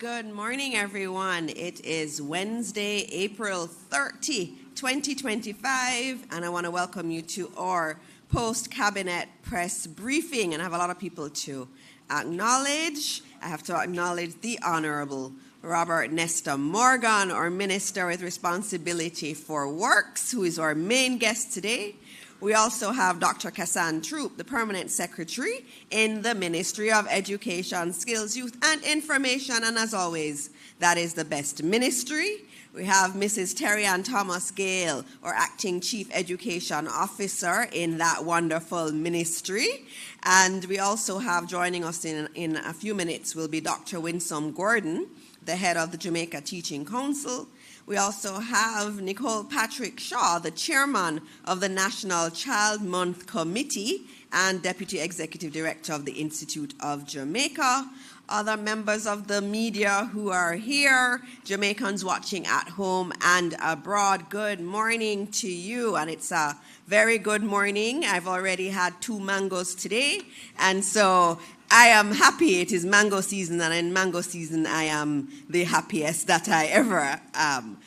Good morning, everyone. It is Wednesday, April 30, 2025, and I want to welcome you to our post-cabinet press briefing, and I have a lot of people to acknowledge. I have to acknowledge the Honorable Robert Nesta Morgan, our Minister with Responsibility for Works, who is our main guest today. We also have Dr. Kassan Troop, the Permanent Secretary in the Ministry of Education, Skills, Youth and Information, and as always, that is the best ministry. We have Mrs. Terry Ann Thomas Gale, our Acting Chief Education Officer in that wonderful ministry. And we also have joining us in a few minutes will be Dr. Winsome Gordon, the head of the Jamaica Teaching Council. We also have Nicole Patrick Shaw, the chairman of the National Child Month Committee and Deputy Executive Director of the Institute of Jamaica. Other members of the media who are here, Jamaicans watching at home and abroad, good morning to you. And it's a very good morning. I've already had 2 mangoes today, and so I am happy. It is mango season, and in mango season, I am the happiest that I ever am.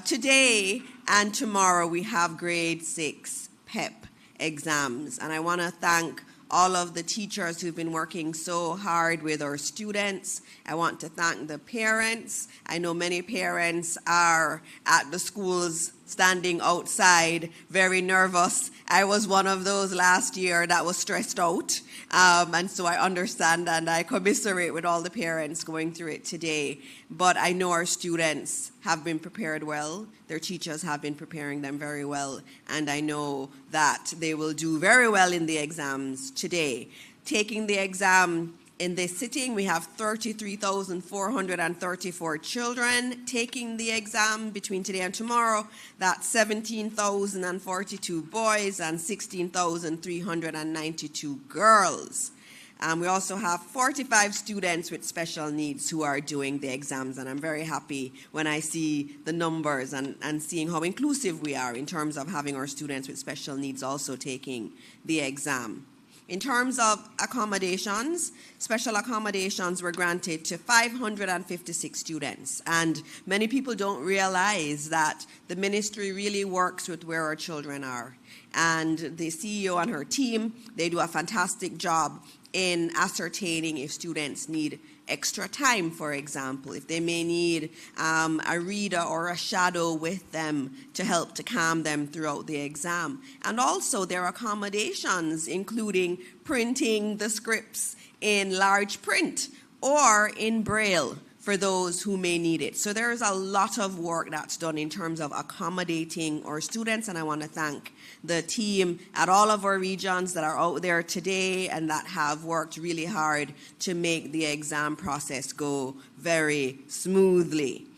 Today and tomorrow, we have grade 6 PEP exams, and I want to thank all of the teachers who've been working so hard with our students. I want to thank the parents. I know many parents are at the schools standing outside, very nervous. I was one of those last year that was stressed out. And so I understand and I commiserate with all the parents going through it today. But I know our students have been prepared well. Their teachers have been preparing them very well. And I know that they will do very well in the exams today. Taking the exam in this sitting, we have 33,434 children taking the exam between today and tomorrow. That's 17,042 boys and 16,392 girls. We also have 45 students with special needs who are doing the exams, and I'm very happy when I see the numbers and seeing how inclusive we are in terms of having our students with special needs also taking the exam. In terms of accommodations, special accommodations were granted to 556 students. And many people don't realize that the ministry really works with where our children are. And the CEO and her team, they do a fantastic job in ascertaining if students need extra time, for example, if they may need a reader or a shadow with them to help to calm them throughout the exam. And also their accommodations, including printing the scripts in large print or in Braille for those who may need it. So there's a lot of work that's done in terms of accommodating our students, and I want to thank the team at all of our regions that are out there today and that have worked really hard to make the exam process go very smoothly.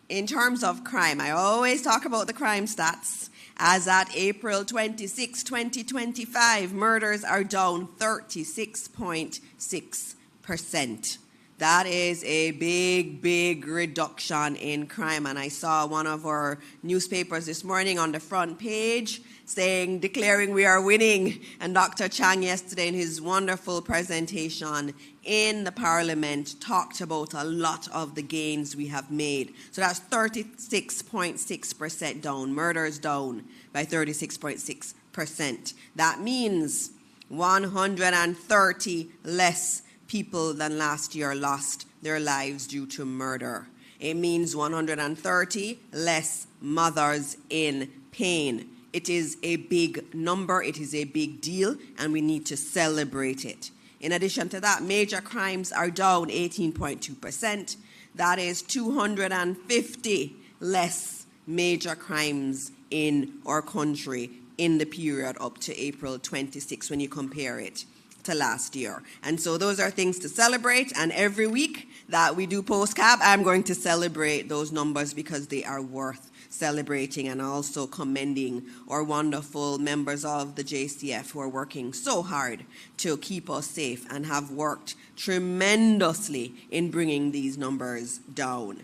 In terms of crime, I always talk about the crime stats. As at April 26, 2025, murders are down 36.6%. That is a big, big reduction in crime. And I saw one of our newspapers this morning on the front page declaring we are winning. And Dr. Chang yesterday in his wonderful presentation in the Parliament talked about a lot of the gains we have made. So that's 36.6% down, murders down by 36.6%. That means 130 less people than last year lost their lives due to murder. It means 130 less mothers in pain. It is a big number, it is a big deal, and we need to celebrate it. In addition to that, major crimes are down 18.2%. That is 250 less major crimes in our country in the period up to April 26 when you compare it to last year. And so those are things to celebrate, and every week that we do post-cab, I'm going to celebrate those numbers because they are worth celebrating, and also commending our wonderful members of the JCF who are working so hard to keep us safe and have worked tremendously in bringing these numbers down.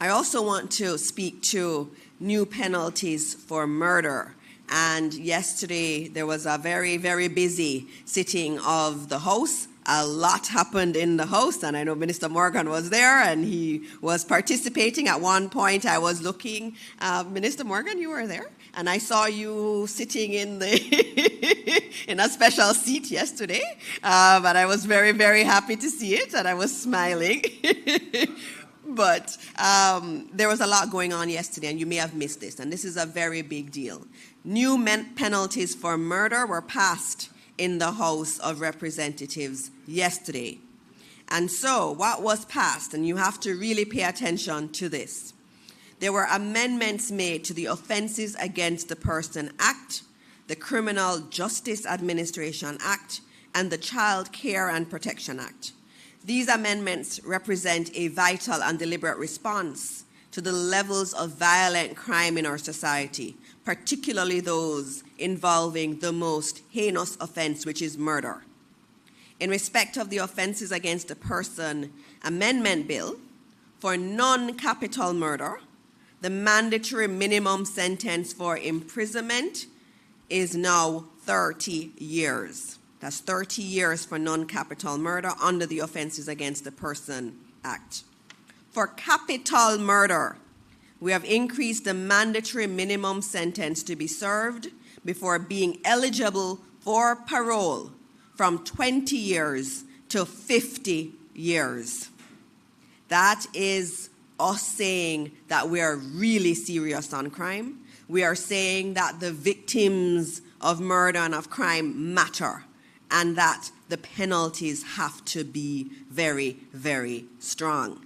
I also want to speak to new penalties for murder. And yesterday there was a very, very busy sitting of the House a lot happened in the House, and I know Minister Morgan was there, and he was participating. At one point, I was looking, Minister Morgan, you were there, and I saw you sitting in in a special seat yesterday, but I was very, very happy to see it, and I was smiling. But there was a lot going on yesterday, and you may have missed this, and this is a very big deal. New penalties for murder were passed in the House of Representatives yesterday. And so what was passed, and you have to really pay attention to this, there were amendments made to the Offenses Against the Person Act, the Criminal Justice Administration Act, and the Child Care and Protection Act. These amendments represent a vital and deliberate response to the levels of violent crime in our society, particularly those involving the most heinous offense, which is murder. In respect of the Offenses Against the Person Amendment Bill, for non-capital murder, the mandatory minimum sentence for imprisonment is now 30 years. That's 30 years for non-capital murder under the Offenses Against the Person Act. For capital murder, we have increased the mandatory minimum sentence to be served before being eligible for parole from 20 years to 50 years. That is us saying that we are really serious on crime. We are saying that the victims of murder and of crime matter, and that the penalties have to be very, very strong.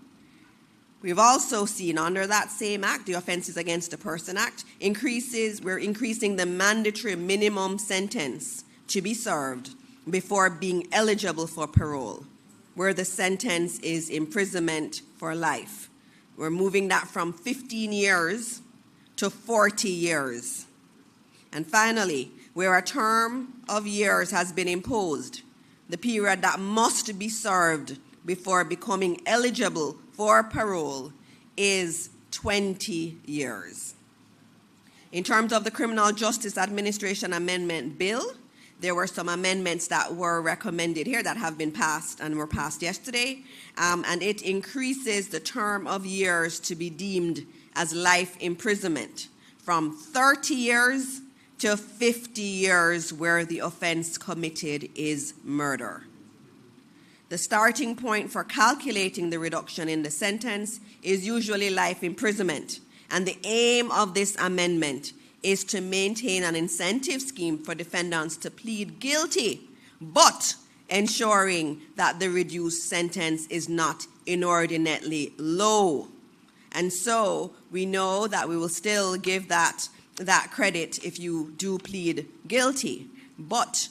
We've also seen under that same act, the Offenses Against the Person Act, we're increasing the mandatory minimum sentence to be served before being eligible for parole, where the sentence is imprisonment for life. We're moving that from 15 years to 40 years. And finally, where a term of years has been imposed, the period that must be served before becoming eligible for parole is 20 years. In terms of the Criminal Justice Administration Amendment Bill, there were some amendments that were recommended here that have been passed and were passed yesterday, and it increases the term of years to be deemed as life imprisonment from 30 years to 50 years where the offense committed is murder. The starting point for calculating the reduction in the sentence is usually life imprisonment, and the aim of this amendment is to maintain an incentive scheme for defendants to plead guilty, but ensuring that the reduced sentence is not inordinately low. And so we know that we will still give that credit if you do plead guilty, but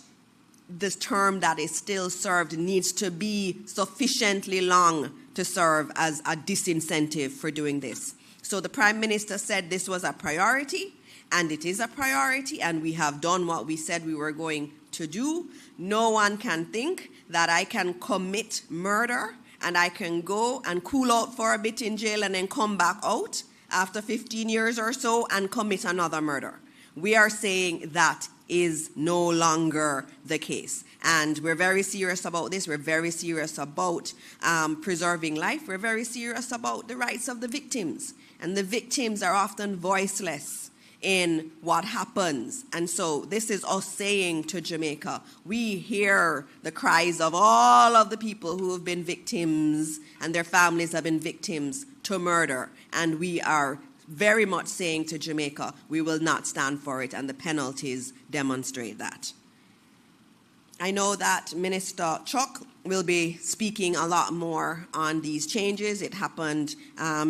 the term that is still served needs to be sufficiently long to serve as a disincentive for doing this. So the Prime Minister said this was a priority, and it is a priority, and we have done what we said we were going to do. No one can think that I can commit murder and I can go and cool out for a bit in jail and then come back out after 15 years or so and commit another murder. We are saying that is no longer the case. And we're very serious about this. We're very serious about preserving life. We're very serious about the rights of the victims. And the victims are often voiceless in what happens. And so this is us saying to Jamaica, we hear the cries of all of the people who have been victims and their families have been victims to murder. And we are very much saying to Jamaica, we will not stand for it, and the penalties demonstrate that. I know that Minister Chuck will be speaking a lot more on these changes. It happened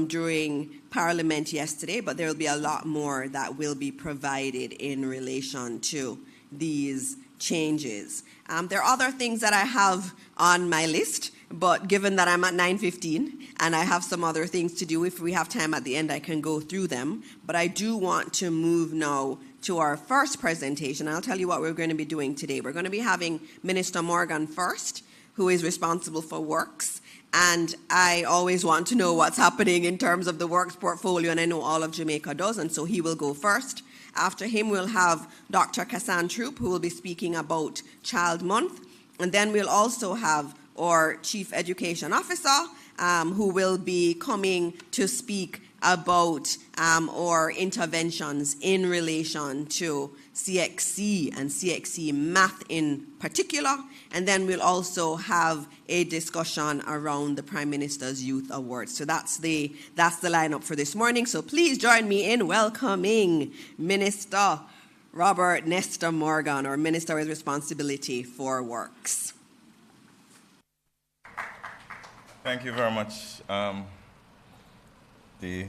during Parliament yesterday, but there will be a lot more that will be provided in relation to these changes. There are other things that I have on my list, but given that I'm at 9:15 and I have some other things to do, if we have time at the end, I can go through them. But I do want to move now to our first presentation. I'll tell you what we're going to be doing today. We're going to be having Minister Morgan first, who is responsible for Works. And I always want to know what's happening in terms of the Works portfolio, and I know all of Jamaica does, and so he will go first. After him, we'll have Dr. Kassan Troop, who will be speaking about Child Month. And then we'll also have our Chief Education Officer, who will be coming to speak about our interventions in relation to CXC and CXC math in particular. And then we'll also have a discussion around the Prime Minister's Youth Awards. So that's the lineup for this morning. So please join me in welcoming Minister Robert Nestor Morgan, our Minister with Responsibility for Works. Thank you very much. The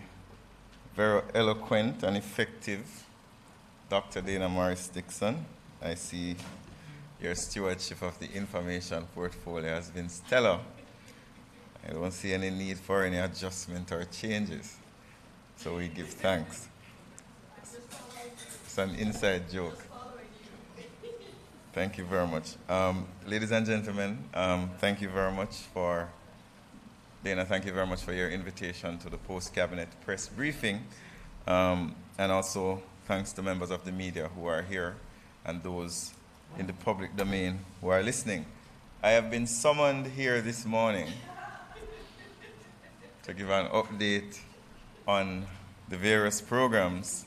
very eloquent and effective Dr. Dana Morris Dixon. I see your stewardship of the information portfolio has been stellar. I don't see any need for any adjustment or changes. So we give thanks. It's an inside joke. Thank you very much. Ladies and gentlemen, thank you very much for Dana, thank you very much for your invitation to the post-cabinet press briefing, and also thanks to members of the media who are here and those in the public domain who are listening. I have been summoned here this morning to give an update on the various programs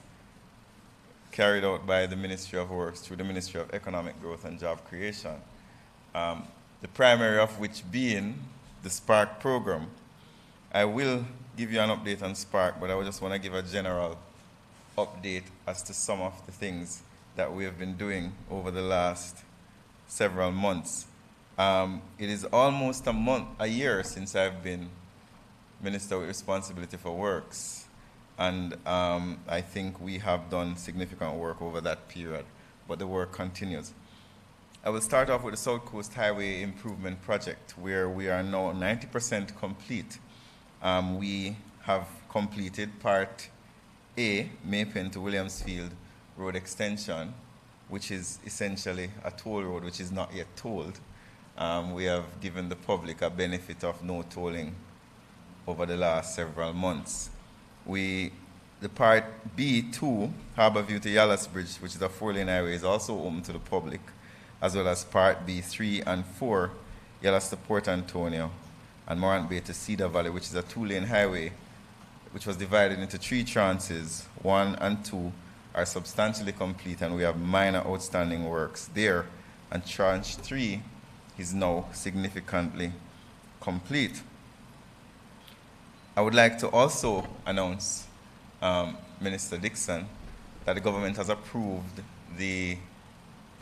carried out by the Ministry of Works through the Ministry of Economic Growth and Job Creation, the primary of which being the Spark program. I will give you an update on Spark, but I just want to give a general update as to some of the things that we have been doing over the last several months. It is almost a year since I've been Minister with Responsibility for Works, and I think we have done significant work over that period, but the work continues. I will start off with the South Coast Highway Improvement Project, where we are now 90% complete. We have completed Part A, Maypen to Williamsfield Road Extension, which is essentially a toll road which is not yet tolled. We have given the public a benefit of no tolling over the last several months. The Part B2, Harborview to Yallahs Bridge, which is a 4-lane highway, is also open to the public, as well as Part B3 and 4, Yallahs to Port Antonio, and Morant Bay to Cedar Valley, which is a 2-lane highway, which was divided into 3 tranches. 1 and 2 are substantially complete, and we have minor outstanding works there, and tranche 3 is now significantly complete. I would like to also announce, Minister Dixon, that the government has approved the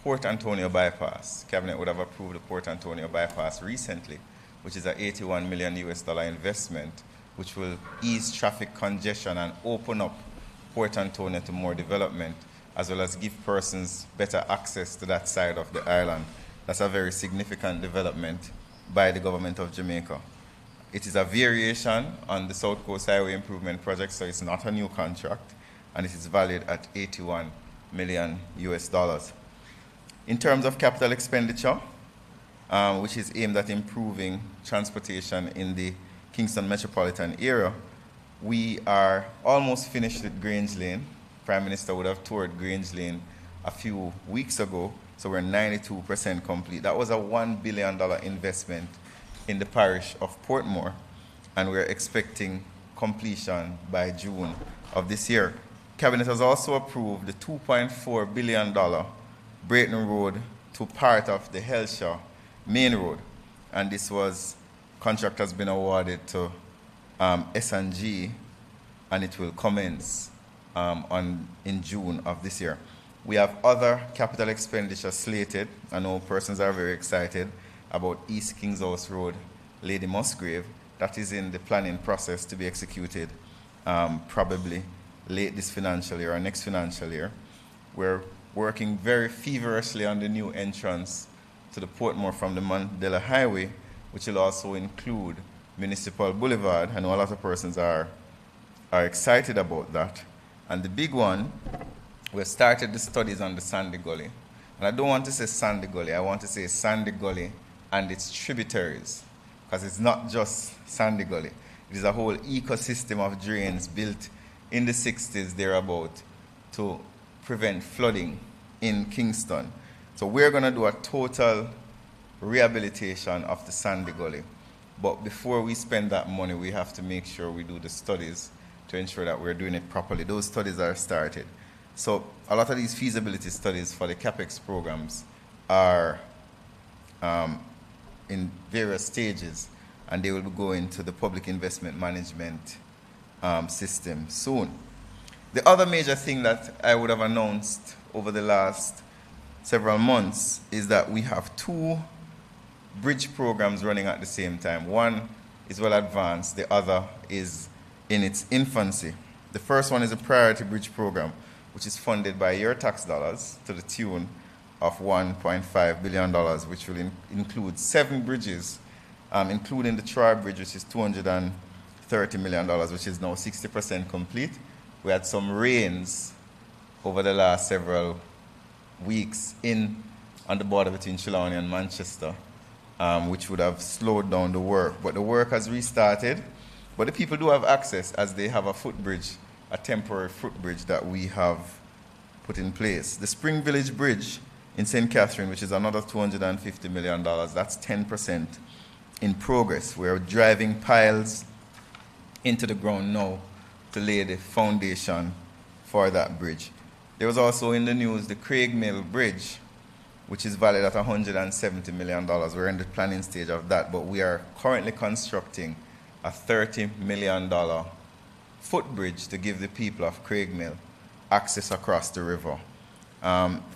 Port Antonio bypass. Cabinet would have approved the Port Antonio bypass recently, which is an $81 million investment, which will ease traffic congestion and open up Port Antonio to more development, as well as give persons better access to that side of the island. That's a very significant development by the government of Jamaica. It is a variation on the South Coast Highway Improvement Project, so it's not a new contract, and it is valued at $81 million. In terms of capital expenditure, which is aimed at improving transportation in the Kingston metropolitan area, we are almost finished with Grange Lane. Prime Minister would have toured Grange Lane a few weeks ago, so we're 92% complete. That was a $1 billion investment in the parish of Portmore, and we're expecting completion by June of this year. Cabinet has also approved the $2.4 billion Brayton Road to part of the Hellshire Main Road, and this contract has been awarded to S&G, and it will commence in June of this year. We have other capital expenditure slated. I know persons are very excited about East Kings House Road, Lady Musgrave. That is in the planning process to be executed probably late this financial year or next financial year. We're working very feverishly on the new entrance to the Portmore from the Mandela Highway, which will also include Municipal Boulevard. I know a lot of persons are excited about that. And the big one, we started the studies on the Sandy Gully. And I don't want to say Sandy Gully, I want to say Sandy Gully and its tributaries, because it's not just Sandy Gully. It is a whole ecosystem of drains built in the 60s thereabout to prevent flooding in Kingston. So we're going to do a total rehabilitation of the Sandy Gully. But before we spend that money, we have to make sure we do the studies to ensure that we're doing it properly. Those studies are started. So a lot of these feasibility studies for the CAPEX programs are in various stages, and they will be going to the public investment management system soon. The other major thing that I would have announced over the last several months is that we have 2 bridge programs running at the same time. One is well advanced, the other is in its infancy. The first one is a priority bridge program, which is funded by your tax dollars to the tune of $1.5 billion, which will include 7 bridges, including the Troy Bridge, which is $230 million, which is now 60% complete. We had some rains over the last several weeks on the border between Trelawney and Manchester, which would have slowed down the work. But the work has restarted. But the people do have access, as they have a footbridge, a temporary footbridge that we have put in place. The Spring Village Bridge in St. Catherine, which is another $250 million, that's 10% in progress. We're driving piles into the ground now to lay the foundation for that bridge. There was also in the news the Craig Mill Bridge, which is valued at $170 million. We're in the planning stage of that, but we are currently constructing a $30 million footbridge to give the people of Craig Mill access across the river.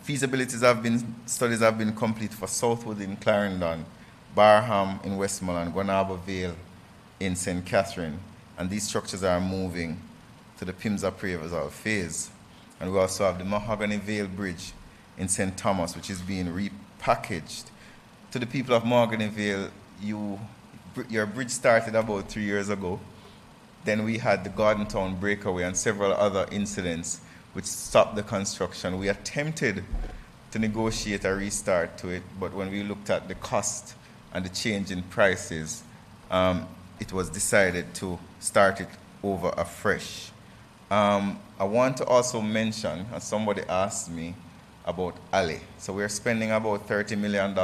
Studies have been complete for Southwood in Clarendon, Barham in Westmoreland, Guanaba Vale in St. Catherine, and these structures are moving to the PIMS appraisal phase. And we also have the Mahogany Vale Bridge in St. Thomas, which is being repackaged. To the people of Mahogany Vale, your bridge started about 3 years ago. Then we had the Garden Town breakaway and several other incidents which stopped the construction. We attempted to negotiate a restart to it, but when we looked at the cost and the change in prices, it was decided to start it over afresh. I want to also mention, as somebody asked me, about alley. So we're spending about $30 million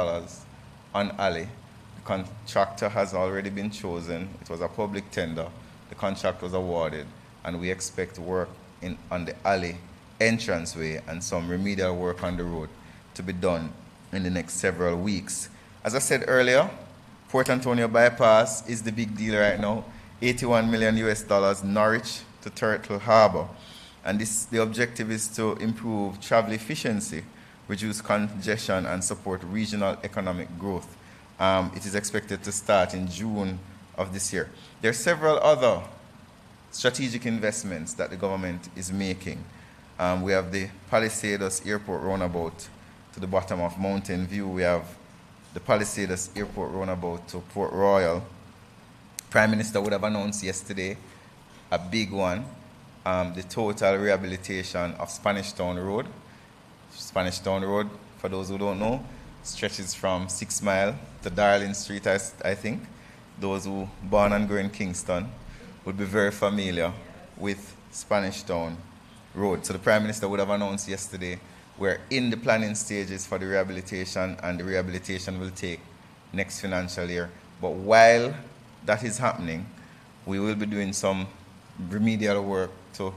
on alley. The contractor has already been chosen. It was a public tender. The contract was awarded, and we expect work on the alley entranceway and some remedial work on the road to be done in the next several weeks. As I said earlier, Port Antonio bypass is the big deal right now. $81 million US, Norwich to Turtle Harbor. And the objective is to improve travel efficiency, reduce congestion, and support regional economic growth. It is expected to start in June of this year. There are several other strategic investments that the government is making. We have the Palisados Airport roundabout to the bottom of Mountain View. We have the Palisados Airport roundabout to Port Royal. Prime Minister would have announced yesterday a big one, the total rehabilitation of Spanish Town Road. Spanish Town Road, for those who don't know, stretches from 6 Mile to Darling Street, I think. Those who born and grew in Kingston would be very familiar with Spanish Town Road. So the Prime Minister would have announced yesterday we're in the planning stages for the rehabilitation, and the rehabilitation will take next financial year. But while that is happening, we will be doing some remedial work to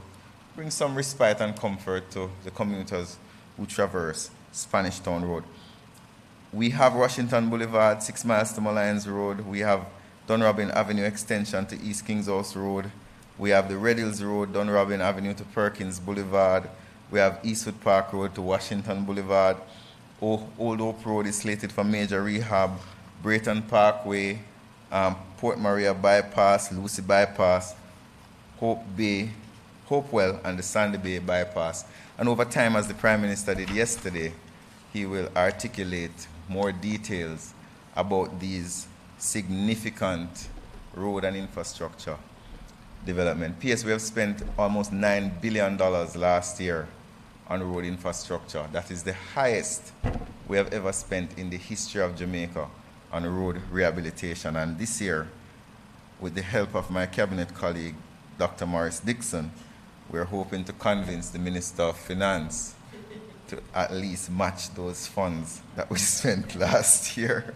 bring some respite and comfort to the commuters who traverse Spanish Town Road. We have Washington Boulevard, 6 miles to Malines Road. We have Dunrobin Avenue extension to East Kings House Road. We have the Red Hills Road, Dunrobin Avenue to Perkins Boulevard. We have Eastwood Park Road to Washington Boulevard. Old Hope Road is slated for major rehab. Brayton Parkway, Port Maria Bypass, Lucy Bypass, Hopewell, and the Sandy Bay Bypass. And over time, as the Prime Minister did yesterday, he will articulate more details about these significant road and infrastructure development. P.S. we have spent almost $9 billion last year on road infrastructure. That is the highest we have ever spent in the history of Jamaica on road rehabilitation. And this year, with the help of my cabinet colleague, Dr. Morris Dixon, we're hoping to convince the Minister of Finance to at least match those funds that we spent last year.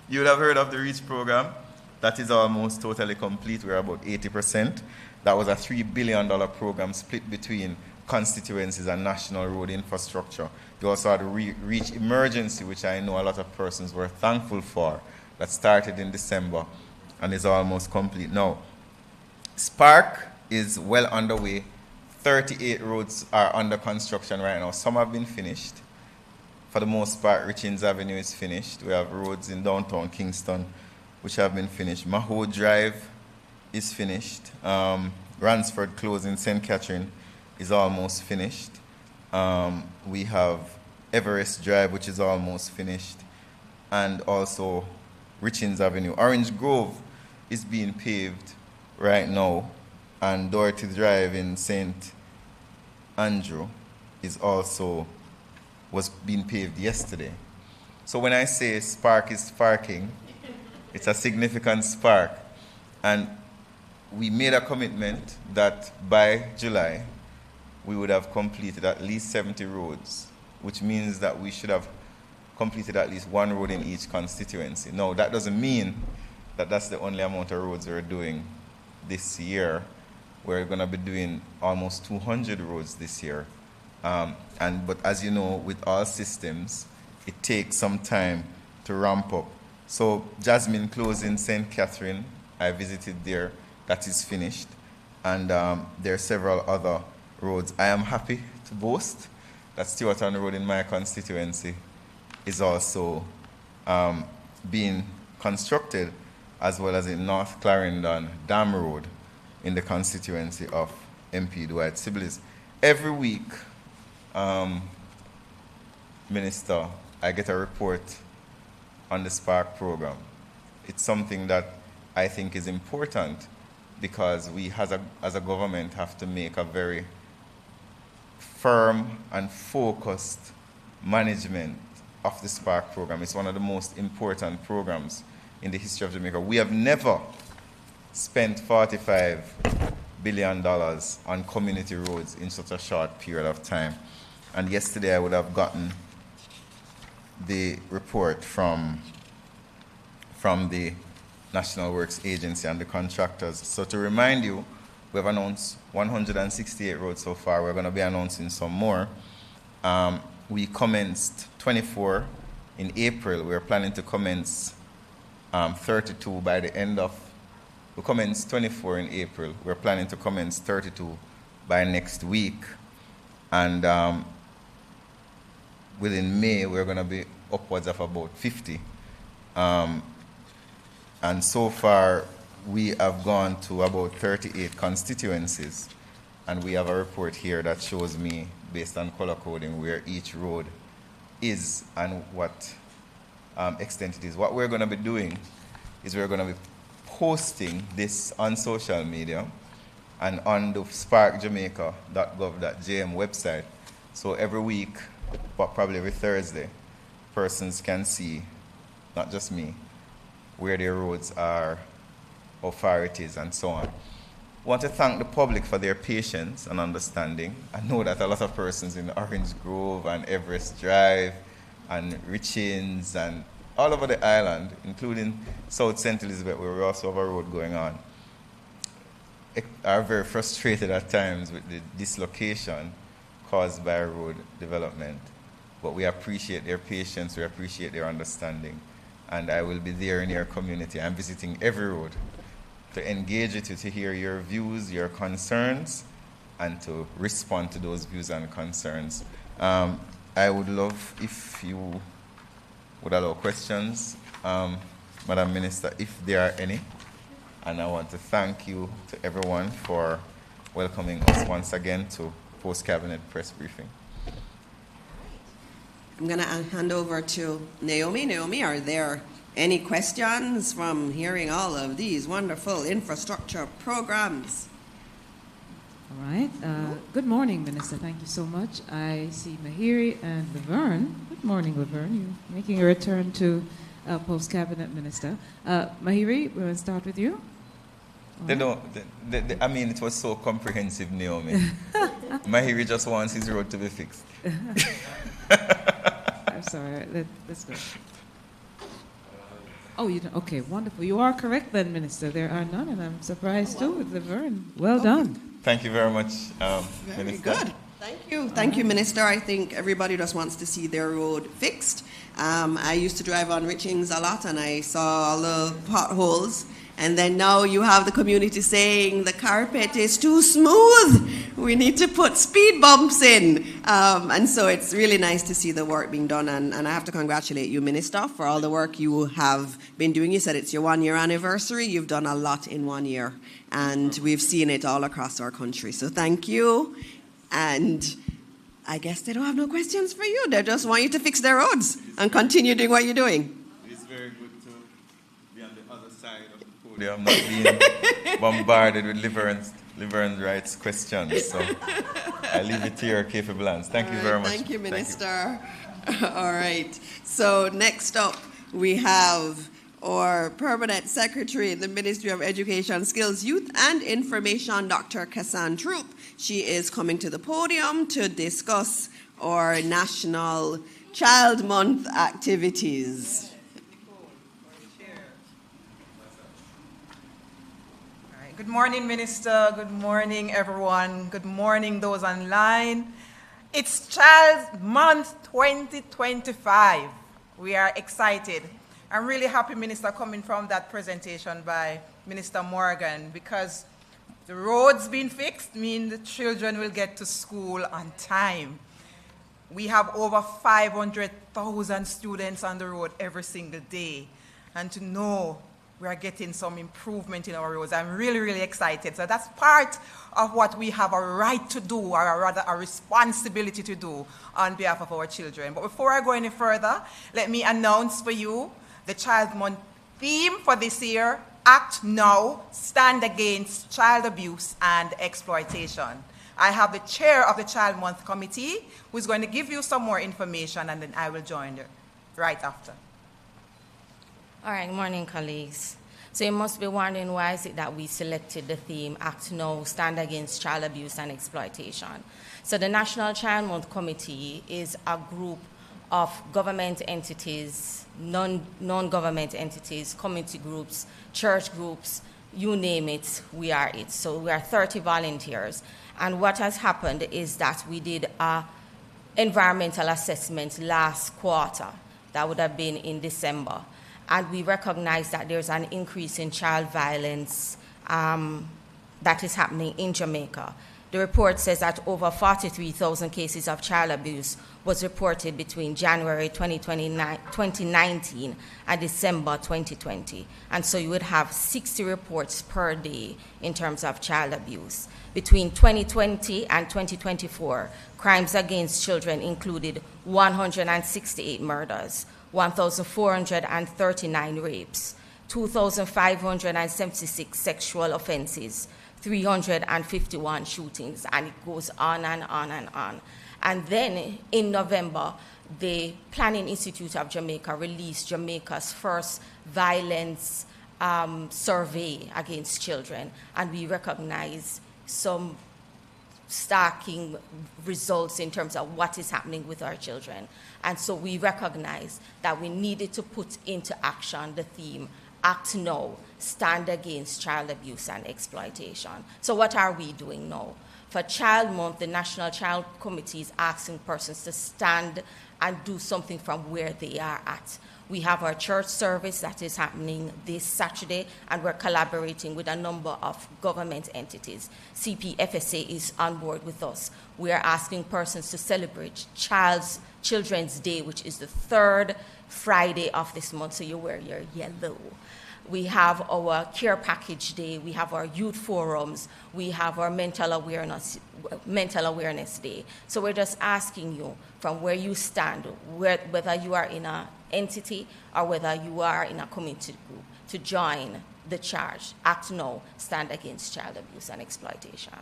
You would have heard of the REACH program. That is almost totally complete. We're about 80%. That was a $3 billion program split between constituencies and national road infrastructure. We also had REACH Emergency, which I know a lot of persons were thankful for, that started in December and is almost complete now. Spark is well underway. 38 roads are under construction right now. Some have been finished. For the most part, Richins Avenue is finished. We have roads in downtown Kingston which have been finished. Maho Drive is finished. Ransford Close in St. Catherine is almost finished. We have Everest Drive, which is almost finished. And also Richins Avenue. Orange Grove is being paved right now. And Dorothy Drive in St. Andrew was being paved yesterday. So when I say spark is sparking, it's a significant spark. And we made a commitment that by July, we would have completed at least 70 roads, which means that we should have completed at least one road in each constituency. Now, that doesn't mean that that's the only amount of roads we're doing this year. We're going to be doing almost 200 roads this year. But as you know, with all systems, it takes some time to ramp up. So Jasmine Close in St. Catherine, I visited there. That is finished. And there are several other roads. I am happy to boast that Stewarton Road in my constituency is also being constructed, as well as in North Clarendon Dam Road in the constituency of MP Dwight Sibbles. Every week, Minister, I get a report on the Spark program. It's something that I think is important because we as a government have to make a very firm and focused management of the Spark program. It's one of the most important programs in the history of Jamaica. We have never spent $45 billion on community roads in such a short period of time. And yesterday I would have gotten the report from the National Works Agency and the contractors. So to remind you, we have announced 168 roads so far. We're going to be announcing some more. We commenced 24 in April. We're planning to commence 32 by the end of. We commenced 24 in April. We're planning to commence 32 by next week. And within May, we're going to be upwards of about 50. And so far, we have gone to about 38 constituencies. And we have a report here that shows me, based on color coding, where each road is and what extent it is. What we're going to be doing is we're going to be posting this on social media and on the sparkjamaica.gov.jm website. So every week, but probably every Thursday, persons can see, not just me, where their roads are, how far it is, and so on. I want to thank the public for their patience and understanding. I know that a lot of persons in Orange Grove and Everest Drive and Richins and all over the island, including South St. Elizabeth, where we also have a road going on, are very frustrated at times with the dislocation caused by road development. But we appreciate their patience, we appreciate their understanding. And I will be there in your community. I'm visiting every road to engage with you, to hear your views, your concerns, and to respond to those views and concerns. I would love if you would allow questions, Madam Minister, if there are any. And I want to thank you to everyone for welcoming us once again to Post-Cabinet Press Briefing. I'm going to hand over to Naomi. Naomi, are there any questions from hearing all of these wonderful infrastructure programs? All right. Good morning, Minister. Thank you so much. I see Mahiri and Laverne. Good morning, Laverne. You're making a return to Post-Cabinet Minister. Mahiri, we're going to start with you. I mean, it was so comprehensive, Naomi. Mahiri just wants his road to be fixed. I'm sorry. Let's go. Oh, you don't, okay, wonderful. You are correct then, Minister. There are none, and I'm surprised too with Laverne. Well done. Thank you very much, Very Minister. good. Thank you. Thank you, Minister. I think everybody just wants to see their road fixed. I used to drive on Richings a lot, and I saw all the potholes. And then now you have the community saying the carpet is too smooth. We need to put speed bumps in. And so it's really nice to see the work being done. And I have to congratulate you, Minister, for all the work you have been doing. You said it's your 1 year anniversary. You've done a lot in 1 year. And we've seen it all across our country. So thank you. And I guess they don't have no questions for you. They just want you to fix their roads and continue doing what you're doing. It's very good to be on the other side of the podium, not being bombarded with Laverne rights questions. So I leave it to your capable hands. Thank you very much. Thank you, Minister. All right. So next up, we have our Permanent Secretary in the Ministry of Education, Skills, Youth and Information, Dr. Kassan Troop. She is coming to the podium to discuss our National Child Month activities. All right. Good morning, Minister. Good morning, everyone. Good morning, those online. It's Child Month 2025. We are excited. I'm really happy, Minister, coming from that presentation by Minister Morgan, because the roads being fixed mean the children will get to school on time. We have over 500,000 students on the road every single day. And to know we are getting some improvement in our roads, I'm really, really excited. So that's part of what we have a right to do, or rather a responsibility to do on behalf of our children. But before I go any further, let me announce for you the Child Month theme for this year: Act Now, Stand Against Child Abuse and Exploitation. I have the chair of the Child Month Committee who is going to give you some more information, and then I will join you right after. All right, good morning, colleagues. So you must be wondering, why is it that we selected the theme Act Now, Stand Against Child Abuse and Exploitation? So the National Child Month Committee is a group of government entities, non-government entities, community groups, church groups, you name it, we are it. So we are 30 volunteers. And what has happened is that we did an environmental assessment last quarter. That would have been in December. And we recognize that there's an increase in child violence that is happening in Jamaica. The report says that over 43,000 cases of child abuse was reported between January 2019 and December 2020. And so you would have 60 reports per day in terms of child abuse. Between 2020 and 2024, crimes against children included 168 murders, 1,439 rapes, 2,576 sexual offenses, 351 shootings, and it goes on and on and on. And then in November, the Planning Institute of Jamaica released Jamaica's first violence survey against children, and we recognize some starking results in terms of what is happening with our children. And so we recognize that we needed to put into action the theme, Act Now, Stand Against Child Abuse and Exploitation. So what are we doing now? For Child Month, the National Child Committee is asking persons to stand and do something from where they are at. We have our church service that is happening this Saturday, and we're collaborating with a number of government entities. CPFSA is on board with us. We are asking persons to celebrate Children's Day, which is the third Friday of this month, so you wear your yellow. We have our Care Package Day, we have our youth forums, we have our mental awareness day. So we're just asking you from where you stand, whether you are in an entity or whether you are in a community group, to join the charge. Act Now, Stand Against Child Abuse and Exploitation.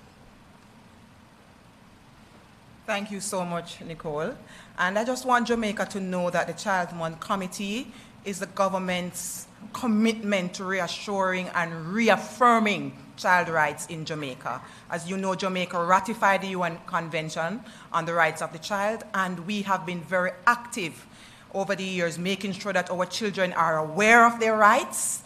Thank you so much, Nicole. And I just want Jamaica to know that the Child Month Committee is the government's commitment to reassuring and reaffirming child rights in Jamaica. As you know, Jamaica ratified the UN Convention on the Rights of the Child, and we have been very active over the years, making sure that our children are aware of their rights.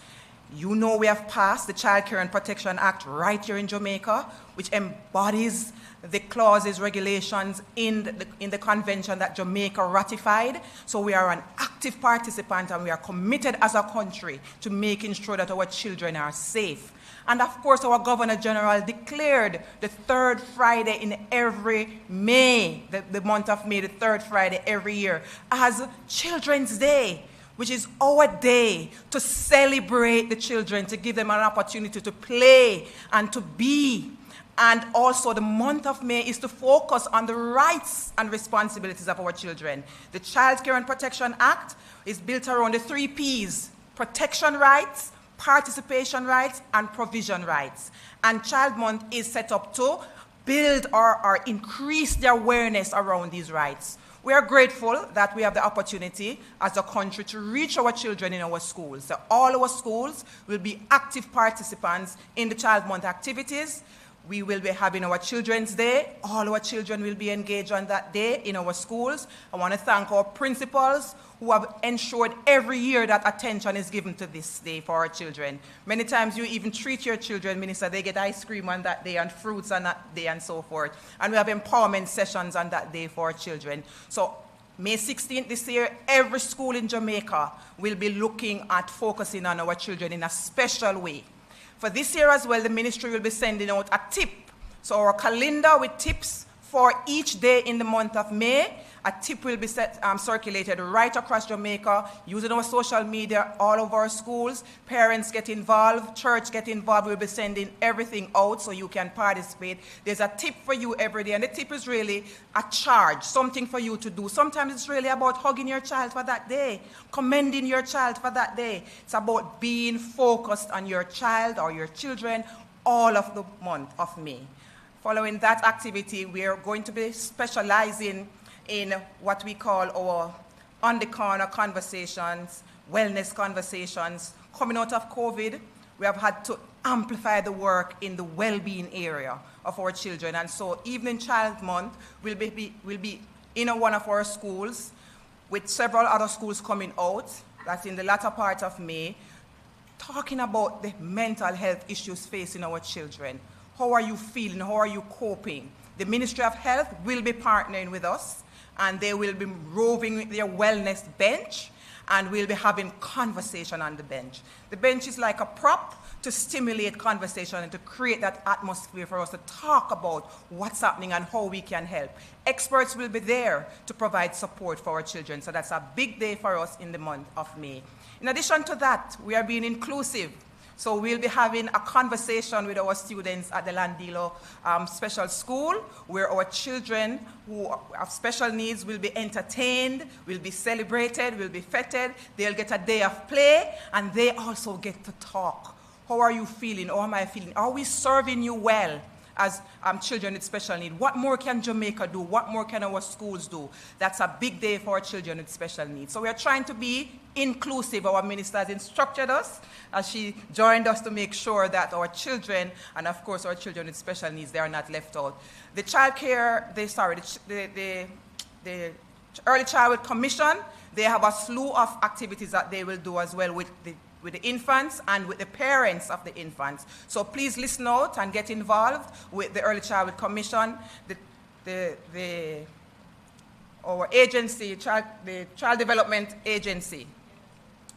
You know, we have passed the Child Care and Protection Act right here in Jamaica, which embodies the clauses, regulations in the convention that Jamaica ratified. So we are an active participant, and we are committed as a country to making sure that our children are safe. And of course, our Governor General declared the third Friday in every May, the month of May, the third Friday every year, as Children's Day, which is our day to celebrate the children, to give them an opportunity to play and to be. And also the month of May is to focus on the rights and responsibilities of our children. The Child Care and Protection Act is built around the 3 Ps: protection rights, participation rights, and provision rights. And Child Month is set up to build or increase the awareness around these rights. We are grateful that we have the opportunity as a country to reach our children in our schools. So all our schools will be active participants in the Child Month activities. We will be having our Children's Day. All our children will be engaged on that day in our schools. I want to thank our principals who have ensured every year that attention is given to this day for our children. Many times you even treat your children, Minister, they get ice cream on that day and fruits on that day and so forth. And we have empowerment sessions on that day for our children. So May 16th this year, every school in Jamaica will be looking at focusing on our children in a special way. For this year as well, the ministry will be sending out a tip. So our calendar with tips for each day in the month of May. A tip will be circulated right across Jamaica using our social media, all of our schools. Parents get involved, church get involved. We'll be sending everything out so you can participate. There's a tip for you every day, and the tip is really a charge, something for you to do. Sometimes it's really about hugging your child for that day, commending your child for that day. It's about being focused on your child or your children all of the month of May. Following that activity, we are going to be specializing in what we call our on-the-corner conversations, wellness conversations. Coming out of COVID, we have had to amplify the work in the well-being area of our children. And so Evening Child Month will be in one of our schools, with several other schools coming out. That's in the latter part of May, talking about the mental health issues facing our children. How are you feeling? How are you coping? The Ministry of Health will be partnering with us, and they will be roving with their wellness bench, and we'll be having conversation on the bench. The bench is like a prop to stimulate conversation and to create that atmosphere for us to talk about what's happening and how we can help. Experts will be there to provide support for our children, so that's a big day for us in the month of May. In addition to that, we are being inclusive. So we'll be having a conversation with our students at the Landilo Special School, where our children who have special needs will be entertained, will be celebrated, will be feted. They'll get a day of play, and they also get to talk. How are you feeling? How am I feeling? Are we serving you well as children with special needs? What more can Jamaica do? What more can our schools do? That's a big day for our children with special needs. So we are trying to be inclusive. Our minister has instructed us as she joined us to make sure that our children, and of course our children with special needs, they are not left out. The the Early Childhood Commission, they have a slew of activities that they will do as well with the infants and with the parents of the infants. So please listen out and get involved with the Early Childhood Commission, our agency, the Child Development Agency.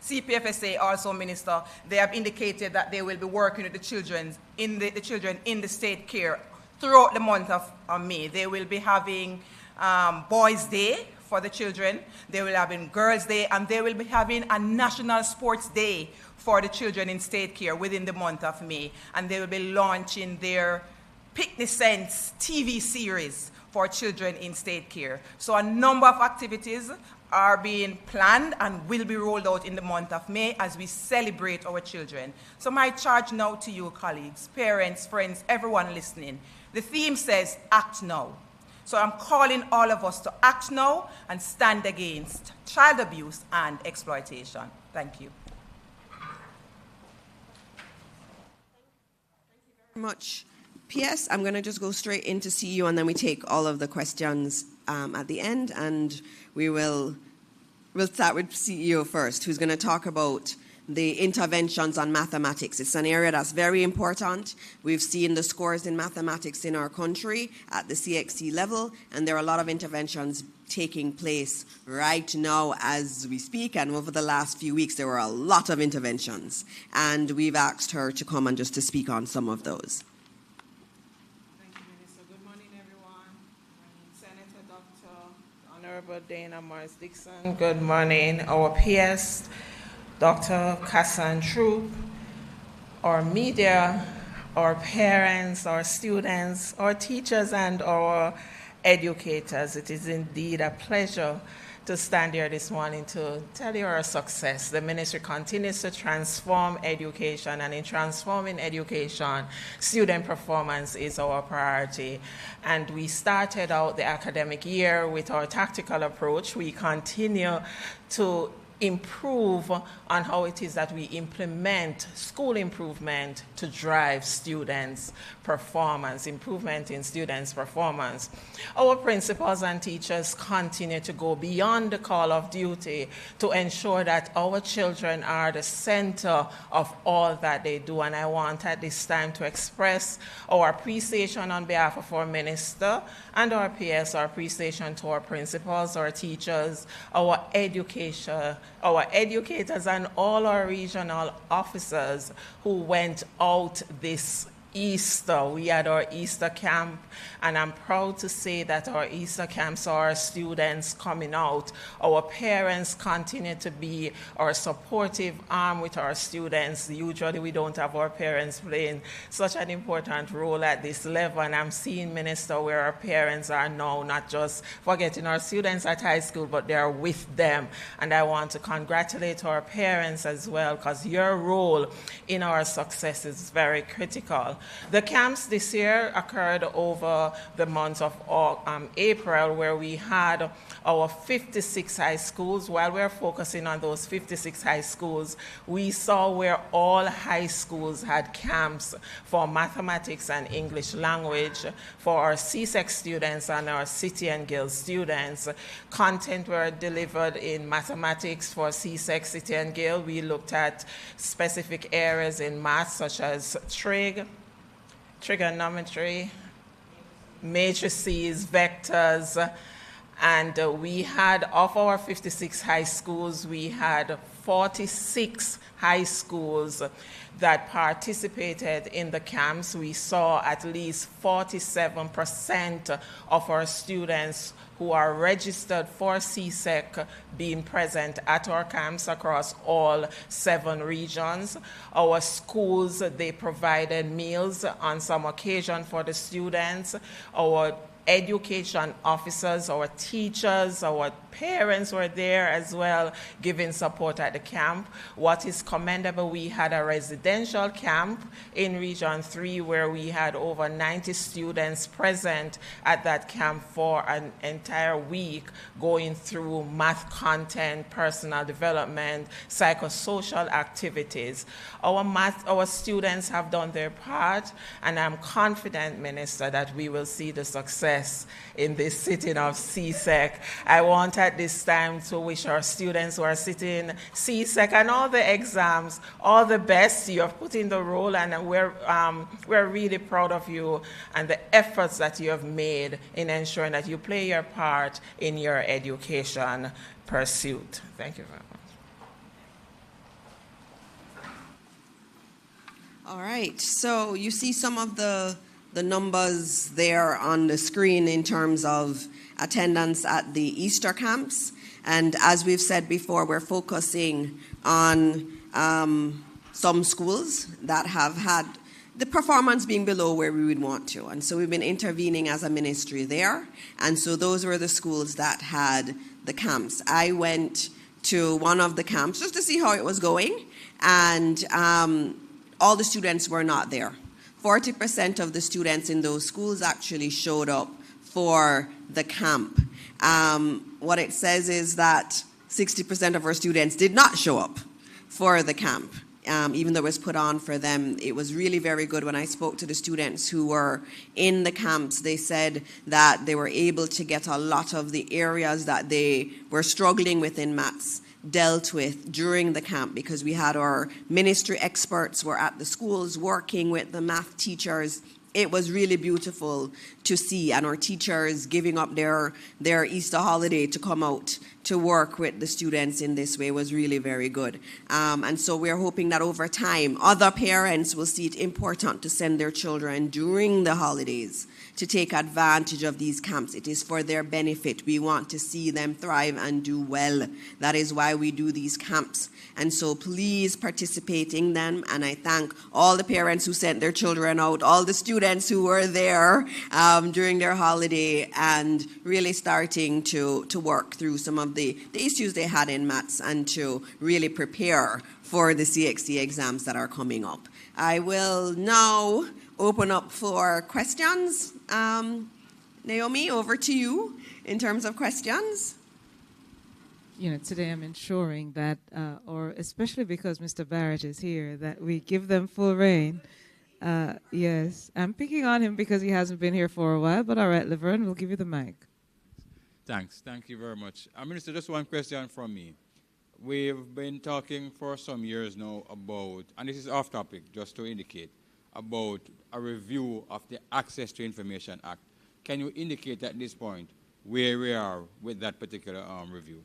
CPFSA also, Minister, they have indicated that they will be working with the children in the state care throughout the month of May. They will be having Boys' Day for the children, they will be having Girls' Day, and they will be having a National Sports Day for the children in state care within the month of May. And they will be launching their Picnic Sense TV series for children in state care. So a number of activities are being planned and will be rolled out in the month of May as we celebrate our children. So my charge now to you, colleagues, parents, friends, everyone listening. The theme says, act now. So I'm calling all of us to act now and stand against child abuse and exploitation. Thank you. Much. PS, I'm going to just go straight into CEO, and then we take all of the questions at the end, and we'll start with CEO first, who's going to talk about the interventions on mathematics. It's an area that's very important. We've seen the scores in mathematics in our country at the CXC level, and there are a lot of interventions taking place right now as we speak, and over the last few weeks there were a lot of interventions, and we've asked her to come and just to speak on some of those. Thank you, Minister. Good morning, everyone. Senator Dr. Honorable Dana Morris Dixon. Good morning, our PS, Dr. Kassan Troop, our media, our parents, our students, our teachers, and our educators. It is indeed a pleasure to stand here this morning to tell you our success. The ministry continues to transform education, and in transforming education, student performance is our priority. And we started out the academic year with our tactical approach. We continue to improve on how it is that we implement school improvement to drive students' performance, improvement in students' performance. Our principals and teachers continue to go beyond the call of duty to ensure that our children are the center of all that they do. And I want at this time to express our appreciation on behalf of our minister and our PS, our appreciation to our principals, our teachers, our educators, and all our regional officers who went out this Easter. We had our Easter camp, and I'm proud to say that our Easter camp saw our students coming out. Our parents continue to be our supportive arm with our students. Usually we don't have our parents playing such an important role at this level, and I'm seeing, Minister, where our parents are now not just forgetting our students at high school, but they are with them. And I want to congratulate our parents as well, because your role in our success is very critical. The camps this year occurred over the month of April, where we had our 56 high schools. While we're focusing on those 56 high schools, we saw where all high schools had camps for mathematics and English language for our CSEC students and our City and Guild students. Content were delivered in mathematics for CSEC, City and Guild. We looked at specific areas in math such as trigonometry, matrices, vectors, and we had, of our 56 high schools, we had 46 high schools that participated in the camps. We saw at least 47% of our students who are registered for CSEC being present at our camps across all 7 regions. Our schools, they provided meals on some occasion for the students. Our education officers, our teachers, our parents were there as well, giving support at the camp. What is commendable, we had a residential camp in Region 3 where we had over 90 students present at that camp for an entire week, going through math content, personal development, psychosocial activities. Our students have done their part, and I'm confident, Minister, that we will see the success in this sitting of CSEC. I want at this time to wish our students who are sitting CSEC and all the exams all the best. You have put in the role, and we're really proud of you and the efforts that you have made in ensuring that you play your part in your education pursuit. Thank you very much. All right, so you see some of the numbers there on the screen in terms of attendance at the Easter camps. And as we've said before, we're focusing on some schools that have had the performance being below where we would want to. And so we've been intervening as a ministry there. And so those were the schools that had the camps. I went to one of the camps just to see how it was going, and all the students were not there. 40% of the students in those schools actually showed up for the camp. What it says is that 60% of our students did not show up for the camp. Even though it was put on for them, it was really very good. When I spoke to the students who were in the camps, they said that they were able to get a lot of the areas that they were struggling with in maths dealt with during the camp, because we had our ministry experts were at the schools working with the math teachers. It was really beautiful to see, and our teachers giving up their Easter holiday to come out to work with the students in this way was really very good. And so we're hoping that over time, other parents will see it important to send their children during the holidays to take advantage of these camps. It is for their benefit. We want to see them thrive and do well. That is why we do these camps. And so please participate in them. And I thank all the parents who sent their children out, all the students who were there during their holiday and really starting to work through some of the issues they had in maths and to really prepare for the CXC exams that are coming up. I will now open up for questions. Naomi, over to you in terms of questions. You know, today I'm ensuring that, or especially because Mr. Barrett is here, that we give them full reign. Yes, I'm picking on him because he hasn't been here for a while, but all right, Laverne, we'll give you the mic. Thanks. Thank you very much. Minister, just one question from me. We've been talking for some years now about, and this is off topic, just to indicate, about a review of the Access to Information Act. Can you indicate at this point where we are with that particular review?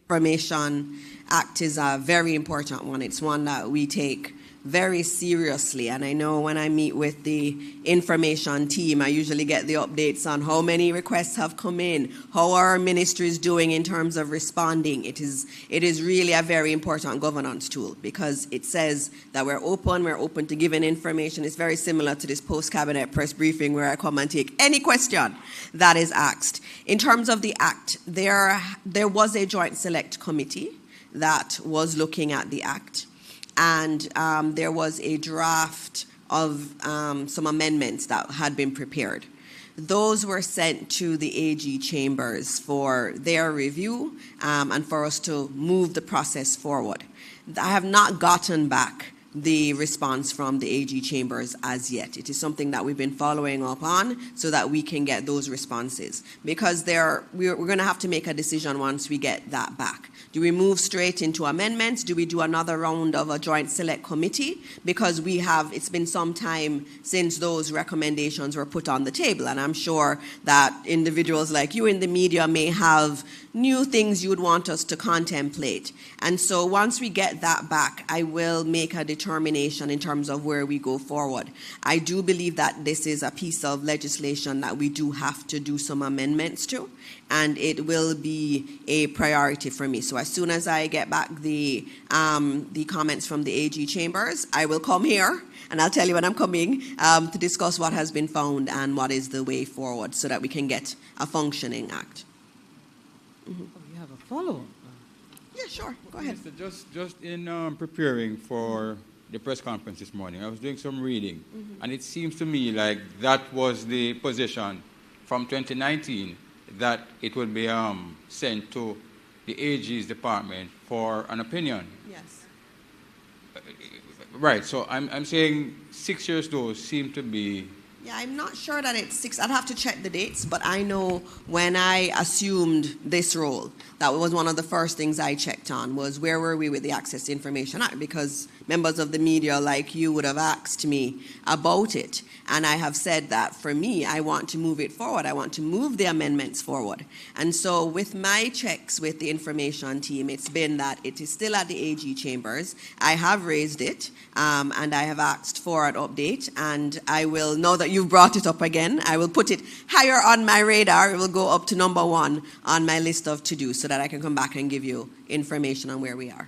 Information Act is a very important one. It's one that we take very seriously, and I know when I meet with the information team, I usually get the updates on how many requests have come in, how our ministry is doing in terms of responding. It is really a very important governance tool because it says that we're open to giving information. It's very similar to this post-cabinet press briefing where I come and take any question that is asked. In terms of the Act, there was a joint select committee that was looking at the Act. And there was a draft of some amendments that had been prepared. Those were sent to the AG chambers for their review and for us to move the process forward. I have not gotten back the response from the AG chambers as yet. It is something that we've been following up on so that we can get those responses, because we're going to have to make a decision once we get that back. Do we move straight into amendments? Do we do another round of a joint select committee? Because it's been some time since those recommendations were put on the table, and I'm sure that individuals like you in the media may have new things you would want us to contemplate. And so once we get that back, I will make a determination in terms of where we go forward. I do believe that this is a piece of legislation that we do have to do some amendments to, and it will be a priority for me. So as soon as I get back the comments from the AG chambers, I will come here and I'll tell you when I'm coming to discuss what has been found and what is the way forward so that we can get a functioning act. Mm-hmm. Oh, you have a follow-up? Yeah, sure. Go ahead. Just in preparing for the press conference this morning, I was doing some reading, and it seems to me like that was the position from 2019, that it would be sent to the AG's department for an opinion. Yes. Right, so I'm saying 6 years those seem to be... Yeah, I'm not sure that it's 6. I'd have to check the dates, but I know when I assumed this role, that was one of the first things I checked on was where were we with the Access to Information Act, because members of the media like you would have asked me about it. And I have said that for me, I want to move it forward. I want to move the amendments forward. And so with my checks with the information team, it's been that it is still at the AG chambers. I have raised it, and I have asked for an update. And I will, now that you've brought it up again, I will put it higher on my radar. It will go up to number 1 on my list of to-dos so that I can come back and give you information on where we are.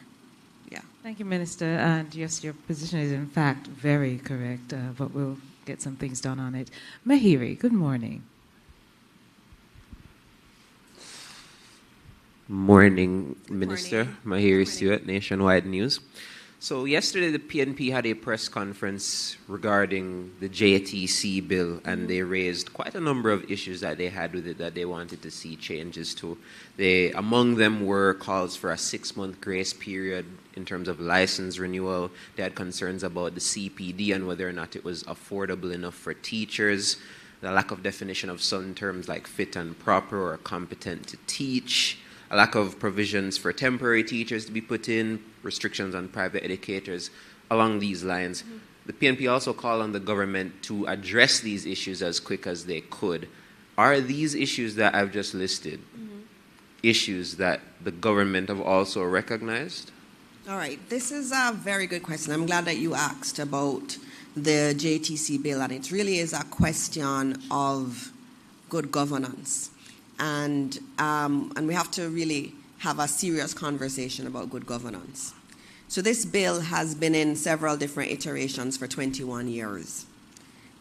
Yeah. Thank you, Minister. And yes, your position is in fact very correct, but we'll get some things done on it. Mahiri, good morning. Morning, Minister. Mahiri Stewart, Nationwide News. So yesterday the PNP had a press conference regarding the JTC bill, and they raised quite a number of issues that they had with it that they wanted to see changes to. Among them were calls for a 6-month grace period in terms of license renewal. They had concerns about the CPD and whether or not it was affordable enough for teachers, the lack of definition of some terms like fit and proper or competent to teach, a lack of provisions for temporary teachers to be put in, restrictions on private educators, along these lines. The PNP also called on the government to address these issues as quick as they could. Are these issues that I've just listed issues that the government have also recognized? All right, this is a very good question. I'm glad that you asked about the JTC bill, and it really is a question of good governance. And we have to really have a serious conversation about good governance. So this bill has been in several different iterations for 21 years.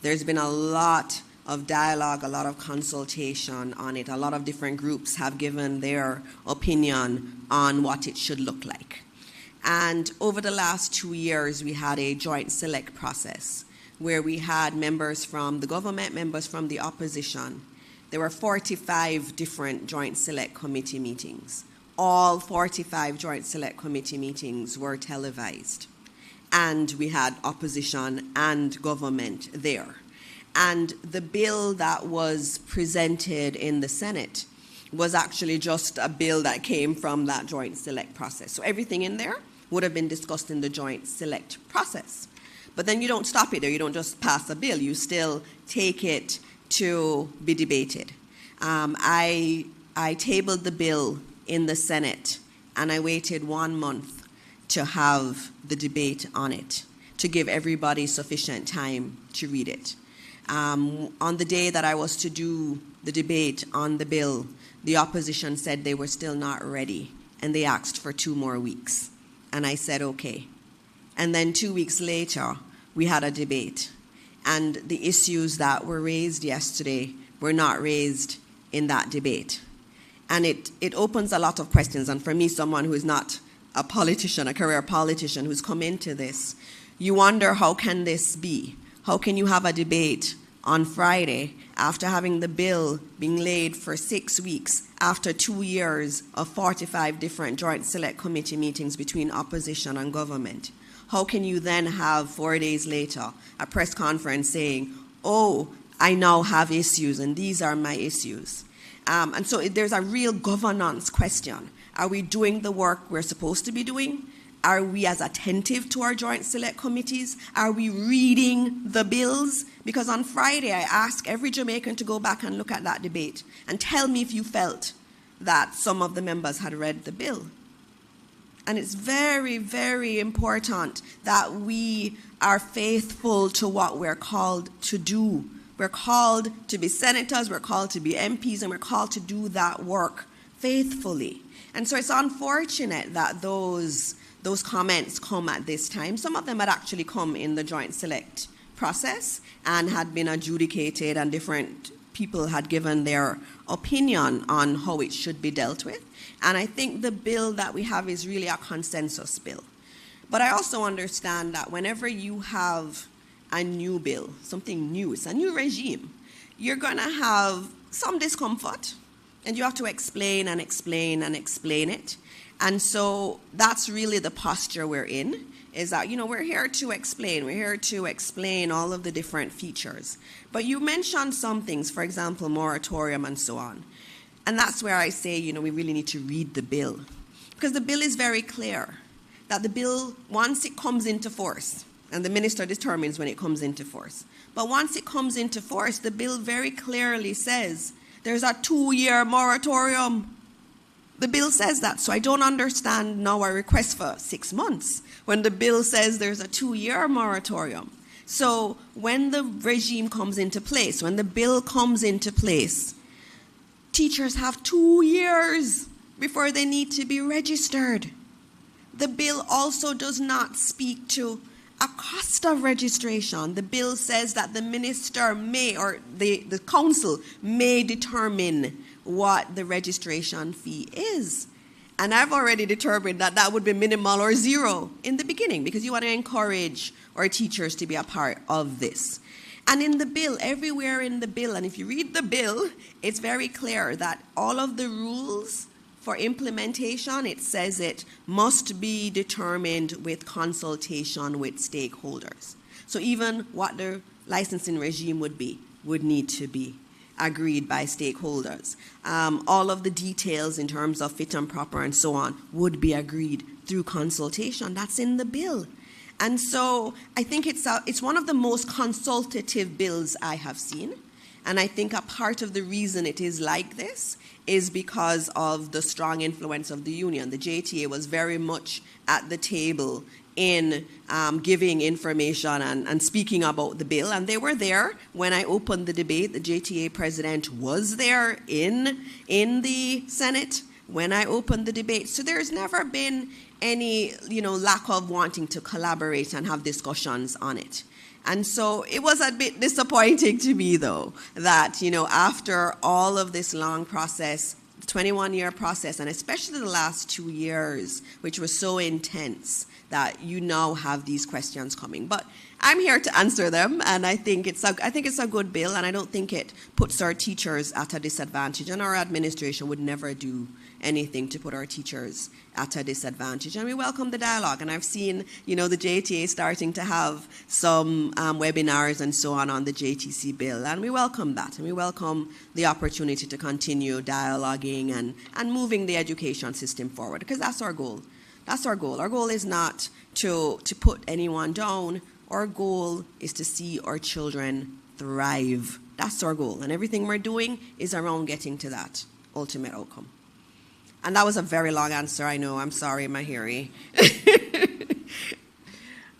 There's been a lot of dialogue, a lot of consultation on it. A lot of different groups have given their opinion on what it should look like. And over the last 2 years, we had a joint select process where we had members from the government, members from the opposition. There were 45 different Joint Select Committee meetings. All 45 Joint Select Committee meetings were televised. And we had opposition and government there. And the bill that was presented in the Senate was actually just a bill that came from that Joint Select process. So everything in there would have been discussed in the Joint Select process. But then you don't stop it there. You don't just pass a bill. You still take it to be debated. I tabled the bill in the Senate, and I waited 1 month to have the debate on it, to give everybody sufficient time to read it. On the day that I was to do the debate on the bill, the opposition said they were still not ready, and they asked for 2 more weeks. And I said, okay. And then 2 weeks later, we had a debate. And the issues that were raised yesterday were not raised in that debate. And it opens a lot of questions. And for me, someone who is not a politician, a career politician who's come into this, you wonder, how can this be? How can you have a debate on Friday after having the bill being laid for 6 weeks, after 2 years of 45 different Joint Select Committee meetings between opposition and government? How can you then have 4 days later a press conference saying, oh, I now have issues and these are my issues? And so there's a real governance question. Are we doing the work we're supposed to be doing? Are we as attentive to our Joint Select Committees? Are we reading the bills? Because on Friday, I asked every Jamaican to go back and look at that debate and tell me if you felt that some of the members had read the bill. And it's very, very important that we are faithful to what we're called to do. We're called to be senators, we're called to be MPs, and we're called to do that work faithfully. And so it's unfortunate that those comments come at this time. Some of them had actually come in the Joint Select process and had been adjudicated, and different people had given their opinion on how it should be dealt with. And I think the bill that we have is really a consensus bill. But I also understand that whenever you have a new bill, something new, it's a new regime, you're going to have some discomfort, and you have to explain and explain and explain it. And so that's really the posture we're in, is that, we're here to explain. We're here to explain all of the different features. But you mentioned some things, for example, moratorium and so on. And that's where I say, we really need to read the bill. Because the bill is very clear that the bill, once it comes into force, and the minister determines when it comes into force, but once it comes into force, the bill very clearly says there's a 2-year moratorium. The bill says that. So I don't understand now a request for 6 months when the bill says there's a 2-year moratorium. So when the regime comes into place, when the bill comes into place, teachers have 2 years before they need to be registered. The bill also does not speak to a cost of registration. The bill says that the minister may, or the council may determine what the registration fee is. And I've already determined that that would be minimal or zero in the beginning because you want to encourage our teachers to be a part of this. And in the bill, everywhere in the bill, and if you read the bill, it's very clear that all of the rules for implementation, it says it must be determined with consultation with stakeholders. So even what the licensing regime would need to be agreed by stakeholders. All of the details in terms of fit and proper and so on would be agreed through consultation. That's in the bill. And so I think it's one of the most consultative bills I have seen. And I think a part of the reason it is like this is because of the strong influence of the union. The JTA was very much at the table in giving information and speaking about the bill. And they were there when I opened the debate. The JTA president was there in the Senate when I opened the debate. So there's never been any lack of wanting to collaborate and have discussions on it. And so it was a bit disappointing to me, though, that after all of this long process, the 21-year process, and especially the last 2 years, which was so intense, that you now have these questions coming. But I'm here to answer them, and I think it's a good bill, and I don't think it puts our teachers at a disadvantage, and our administration would never do anything to put our teachers at a disadvantage. And we welcome the dialogue, and I've seen, the JTA starting to have some webinars and so on the JTC bill, and we welcome that, and we welcome the opportunity to continue dialoguing and moving the education system forward, because that's our goal. That's our goal. Our goal is not to put anyone down. Our goal is to see our children thrive. That's our goal. And everything we're doing is around getting to that ultimate outcome. And that was a very long answer, I know. I'm sorry, Mahiri.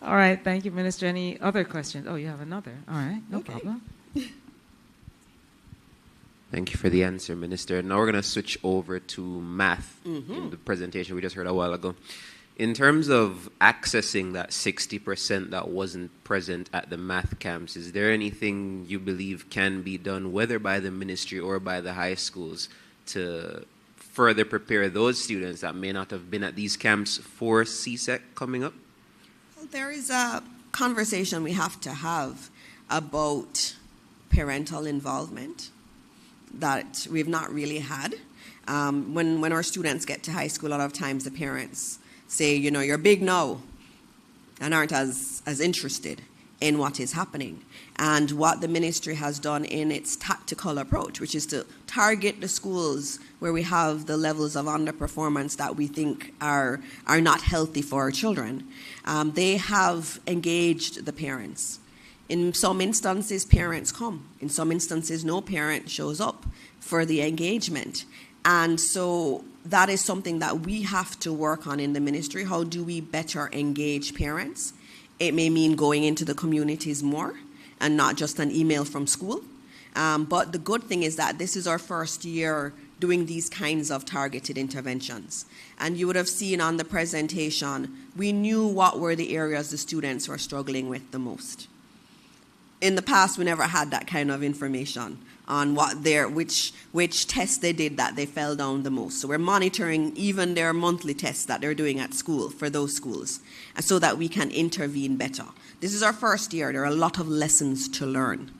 All right, thank you, Minister. Any other questions? Oh, you have another. All right, no problem. Thank you for the answer, Minister. Now we're going to switch over to math in the presentation we just heard a while ago. In terms of accessing that 60% that wasn't present at the math camps, is there anything you believe can be done, whether by the ministry or by the high schools, to further prepare those students that may not have been at these camps for CSEC coming up? Well, there is a conversation we have to have about parental involvement that we've not really had. When our students get to high school, a lot of times the parents say, you're big now, and aren't as interested in what is happening. And what the ministry has done in its tactical approach, which is to target the schools where we have the levels of underperformance that we think are not healthy for our children, they have engaged the parents. In some instances, parents come. In some instances, no parent shows up for the engagement. And so that is something that we have to work on in the ministry. How do we better engage parents? It may mean going into the communities more and not just an email from school. But the good thing is that this is our first year doing these kinds of targeted interventions. And you would have seen on the presentation, we knew what were the areas the students were struggling with the most. In the past, we never had that kind of information on which tests they did that they fell down the most. So we're monitoring even their monthly tests that they're doing at school for those schools, so that we can intervene better. This is our first year. There are a lot of lessons to learn.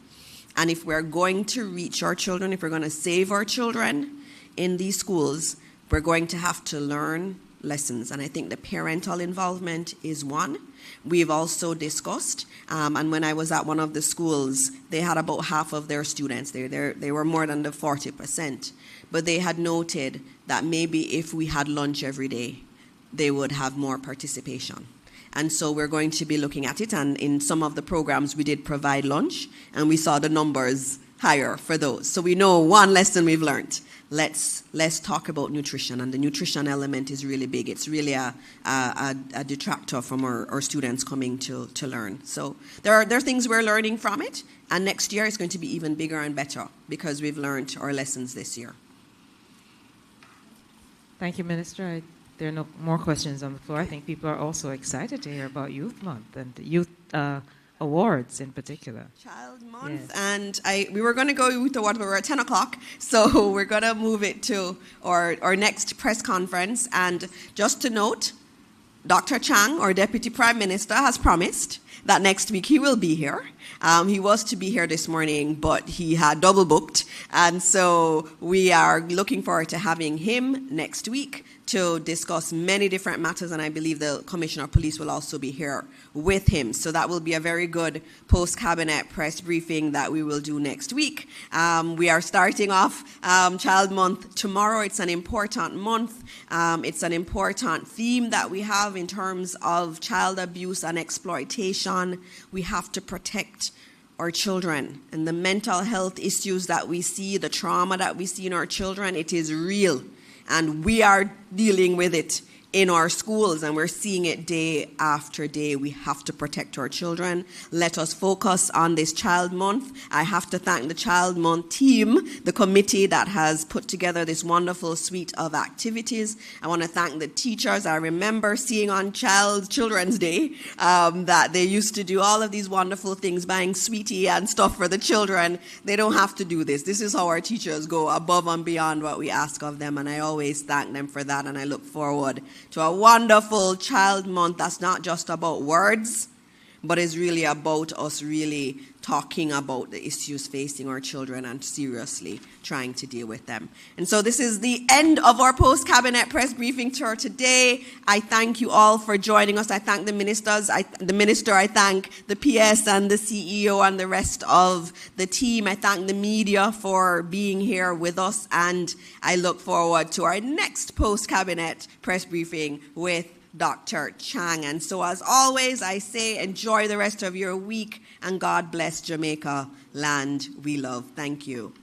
And if we're going to reach our children, if we're going to save our children in these schools, we're going to have to learn lessons. And I think the parental involvement is one. We've also discussed, and when I was at one of the schools, they had about half of their students there. They were more than the 40%. But they had noted that maybe if we had lunch every day, they would have more participation. And so we're going to be looking at it. And in some of the programs, we did provide lunch, and we saw the numbers higher for those. So we know one lesson we've learned. Let's talk about nutrition, and the nutrition element is really big. It's really a detractor from our students coming to learn. So there are things we're learning from it, and next year it's going to be even bigger and better because we've learned our lessons this year. Thank you, Minister. There are no more questions on the floor. I think people are also excited to hear about Youth Month and the youth awards in particular. Child Month, Yes. and we were going to go with the what we were at 10 o'clock, so we're going to move it to our next press conference. And just to note, Dr. Chang, our Deputy Prime Minister, has promised that next week he will be here. He was to be here this morning, but he had double booked, and so we are looking forward to having him next week to discuss many different matters, and I believe the Commissioner of Police will also be here with him. So that will be a very good post-cabinet press briefing that we will do next week. We are starting off Child Month tomorrow. It's an important month. It's an important theme that we have in terms of child abuse and exploitation. We have to protect our children, and the mental health issues that we see, the trauma that we see in our children, it is real. And we are dealing with it in our schools, and we're seeing it day after day. We have to protect our children. Let us focus on this Child Month. I have to thank the Child Month team, the committee that has put together this wonderful suite of activities. I want to thank the teachers. I remember seeing on Children's Day that they used to do all of these wonderful things, buying sweetie and stuff for the children. They don't have to do this. This is how our teachers go above and beyond what we ask of them, and I always thank them for that, and I look forward to a wonderful Child Month that's not just about words, but is really about us really talking about the issues facing our children and seriously trying to deal with them. And so this is the end of our post-cabinet press briefing tour today. I thank you all for joining us. I thank the ministers, the minister, I thank the PS and the CEO and the rest of the team. I thank the media for being here with us, and I look forward to our next post-cabinet press briefing with Dr. Chang. And so as always, I say enjoy the rest of your week, and God bless Jamaica, land we love. Thank you.